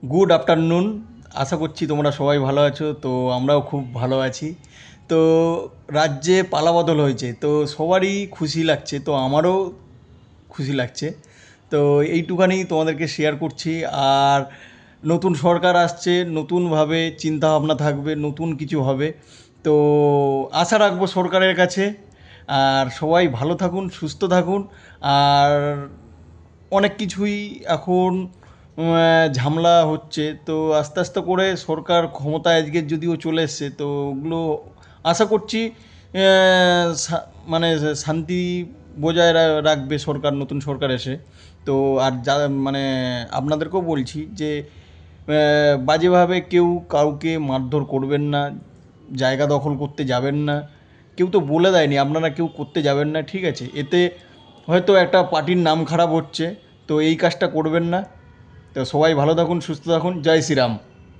Good afternoon. আশা করছি তোমরা সবাই ভালো আছো। তো আমরাও খুব ভালো আছি। তো রাজ্যে পালাবদল হয়েছে, তো সবারই খুশি লাগছে, তো আমারও খুশি লাগছে। তো এইটুখানি তোমাদেরকে শেয়ার করছি। আর নতুন সরকার আসছে, নতুনভাবে চিন্তাভাবনা থাকবে, নতুন কিছু হবে। তো আশা রাখবো সরকারের কাছে। আর সবাই ভালো থাকুন, সুস্থ থাকুন। আর অনেক কিছুই এখন ঝামেলা হচ্ছে, তো আস্তে আস্তে করে সরকার ক্ষমতায় আজকের যদিও চলে এসছে, তো ওগুলো আশা করছি মানে শান্তি বজায় রাখবে সরকার, নতুন সরকার এসে। তো আর যা মানে আপনাদেরকেও বলছি যে বাজেভাবে কেউ কাউকে মারধর করবেন না, জায়গা দখল করতে যাবেন না। কেউ তো বলে দেয়নি আপনারা কেউ করতে যাবেন না, ঠিক আছে? এতে হয়তো একটা পার্টির নাম খারাপ হচ্ছে, তো এই কাজটা করবেন না। তো সবাই ভালো থাকুন, সুস্থ থাকুন। জয় শ্রীরাম।